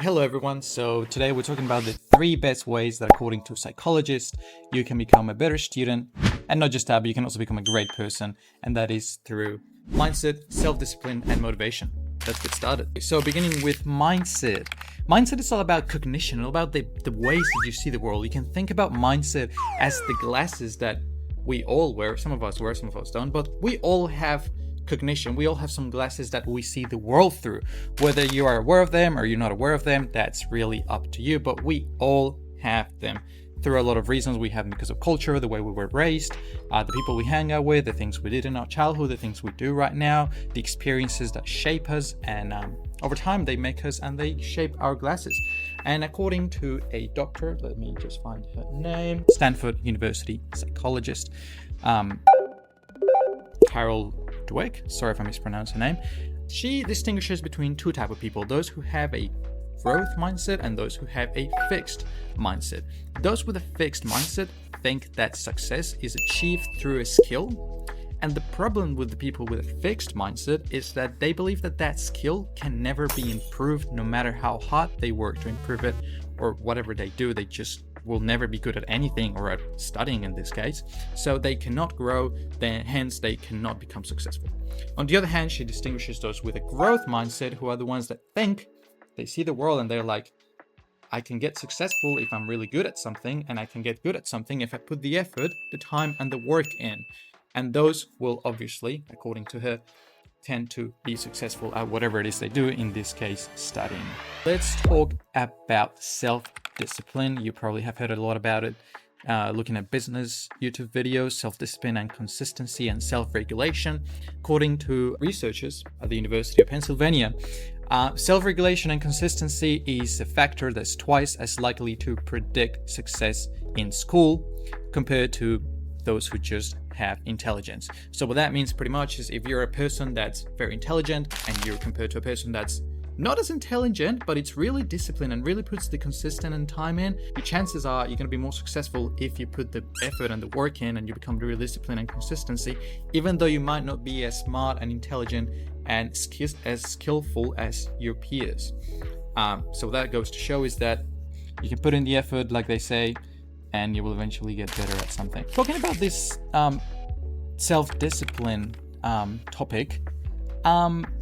Hello everyone, so today we're talking about the 3 best ways that according to psychologists you can become a better student, and not just that, but you can also become a great person, and that is through mindset, self-discipline and motivation. Let's get started. So beginning with mindset. Mindset is all about cognition, all about the ways that you see the world. You can think about mindset as the glasses that we all wear. Some of us wear, some of us don't, but we all have cognition. We all have some glasses that we see the world through. Whether you are aware of them or you're not aware of them, that's really up to you, but we all have them through a lot of reasons. We have them because of culture, the way we were raised, the people we hang out with, the things we did in our childhood, the things we do right now, the experiences that shape us, and over time they make us and they shape our glasses. And according to a doctor, let me just find her name, Stanford University psychologist, Carol Dweck, sorry if I mispronounced her name, she distinguishes between 2 types of people: those who have a growth mindset and those who have a fixed mindset. Those with a fixed mindset think that success is achieved through a skill, and the problem with the people with a fixed mindset is that they believe that that skill can never be improved, no matter how hard they work to improve it, or whatever they do, they just will never be good at anything, or at studying in this case, so they cannot grow, then hence they cannot become successful. On the other hand, she distinguishes those with a growth mindset, who are the ones that think, they see the world and they're like, I can get successful if I'm really good at something, and I can get good at something if I put the effort, the time and the work in. And those will obviously, according to her, tend to be successful at whatever it is they do, in this case studying. Let's talk about self-discipline. You probably have heard a lot about it, looking at business YouTube videos, self-discipline and consistency and self-regulation. According to researchers at the University of Pennsylvania, self-regulation and consistency is a factor that's twice as likely to predict success in school compared to those who just have intelligence. So what that means pretty much is, if you're a person that's very intelligent and you're compared to a person that's not as intelligent, but it's really disciplined and really puts the consistent and time in, your chances are you're going to be more successful if you put the effort and the work in and you become really disciplined and consistency, even though you might not be as smart and intelligent and as skillful as your peers. So that goes to show is that you can put in the effort, like they say, and you will eventually get better at something. Talking about this self-discipline topic,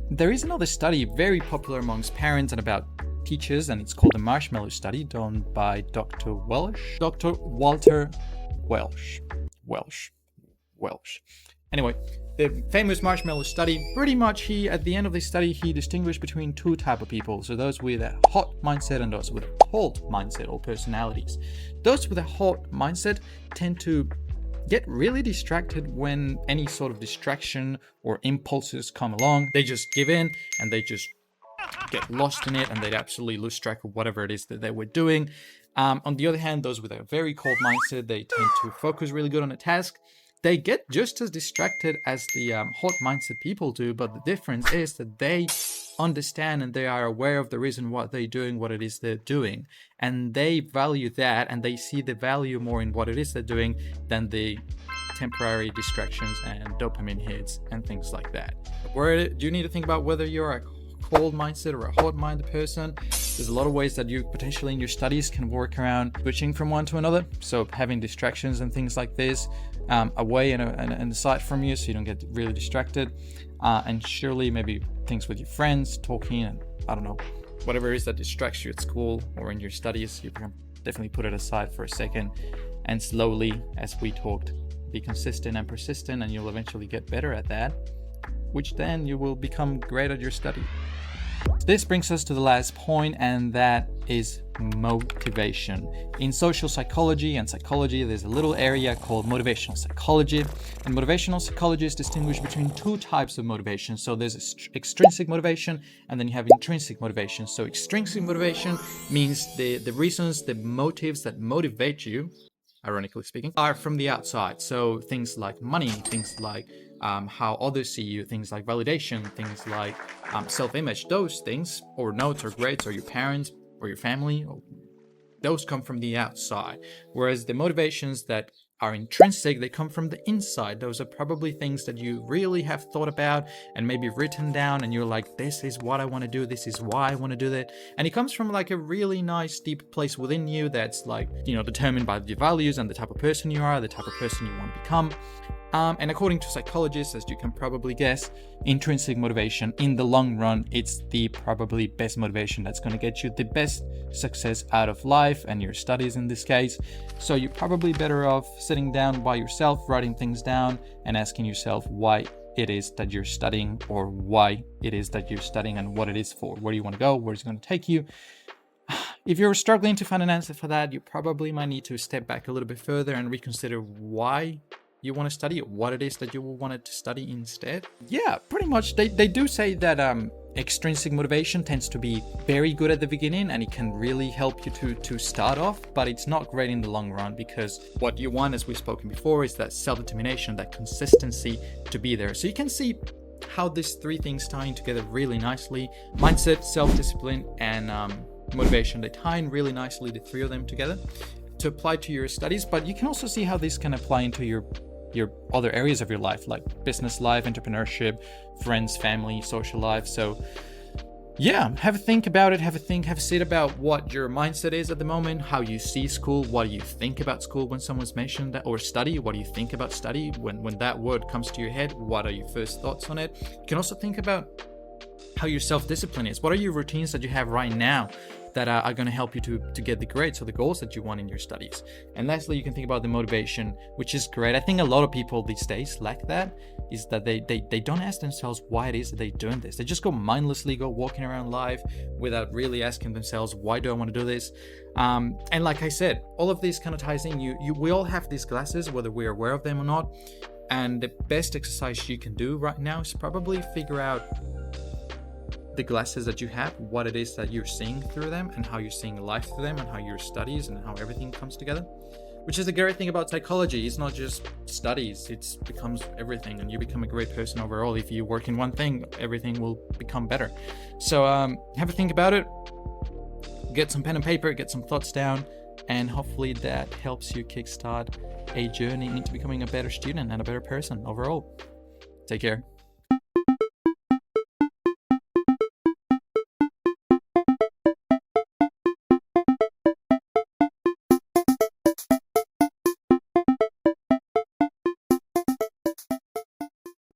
there is another study very popular amongst parents and about teachers, and it's called the Marshmallow Study, done by Dr. Walter Welch. Anyway, the famous Marshmallow Study, pretty much at the end of the study, he distinguished between 2 types of people. So those with a hot mindset and those with a cold mindset, or personalities. Those with a hot mindset tend to get really distracted when any sort of distraction or impulses come along. They just give in and they just get lost in it, and they'd absolutely lose track of whatever it is that they were doing. On the other hand, those with a very cold mindset, they tend to focus really good on a task. They get just as distracted as the hot mindset people do, but the difference is that they understand and they are aware of the reason what they're doing, what it is they're doing, and they value that, and they see the value more in what it is they're doing than the temporary distractions and dopamine hits and things like that. Where do you need to think about whether you're a cold mindset or a hot-minded person? There's a lot of ways that you potentially in your studies can work around switching from one to another. So having distractions and things like this away and aside from you, so you don't get really distracted. And surely maybe things with your friends, talking, and I don't know, whatever it is that distracts you at school or in your studies, you can definitely put it aside for a second, and slowly, as we talked, be consistent and persistent, and you'll eventually get better at that, which then you will become great at your study. This brings us to the last point, and that is motivation. In social psychology and psychology, there's a little area called motivational psychology, and motivational psychologists distinguish between 2 types of motivation. So there's extrinsic motivation, and then you have intrinsic motivation. So extrinsic motivation means the reasons, the motives that motivate you, ironically speaking, are from the outside. So things like money, things like how others see you, things like validation, things like self-image, those things, or notes or grades or your parents or your family, those come from the outside. Whereas the motivations that are intrinsic, they come from the inside. Those are probably things that you really have thought about and maybe written down, and you're like, this is what I want to do, this is why I want to do that. And it comes from like a really nice deep place within you that's like, determined by your values and the type of person you are, the type of person you want to become. And according to psychologists, as you can probably guess, intrinsic motivation in the long run, it's the probably best motivation that's going to get you the best success out of life and your studies in this case. So you're probably better off sitting down by yourself, writing things down and asking yourself why it is that you're studying, or why it is that you're studying and what it is for. Where do you want to go? Where it's going to take you? If you're struggling to find an answer for that, you probably might need to step back a little bit further and reconsider why you want to study it, what it is that you will want to study instead. Yeah, pretty much. They do say that extrinsic motivation tends to be very good at the beginning, and it can really help you to start off, but it's not great in the long run, because what you want, as we've spoken before, is that self-determination, that consistency to be there. So you can see how these three things tie in together really nicely. Mindset, self-discipline, and motivation, they tie in really nicely, the three of them together, to apply to your studies. But you can also see how this can apply into your other areas of your life, like business life, entrepreneurship, friends, family, social life. So yeah, have a think about it, have a sit about what your mindset is at the moment, how you see school, what do you think about school when someone's mentioned that, or study, what do you think about study when that word comes to your head, what are your first thoughts on it. You can also think about how your self-discipline is. What are your routines that you have right now that are going to help you to get the grades or the goals that you want in your studies? And lastly, you can think about the motivation, which is great. I think a lot of people these days lack that, is that they don't ask themselves why it is that they're doing this. They just go mindlessly, go walking around life without really asking themselves, why do I want to do this? And like I said, all of this kind of ties in. We all have these glasses, whether we're aware of them or not. And the best exercise you can do right now is probably figure out the glasses that you have, what it is that you're seeing through them, and how you're seeing life through them, and how your studies and how everything comes together. Which is the great thing about psychology. It's not just studies, it becomes everything, and you become a great person overall. If you work in one thing, everything will become better. So have a think about it, get some pen and paper, get some thoughts down, and hopefully that helps you kickstart a journey into becoming a better student and a better person overall. Take care.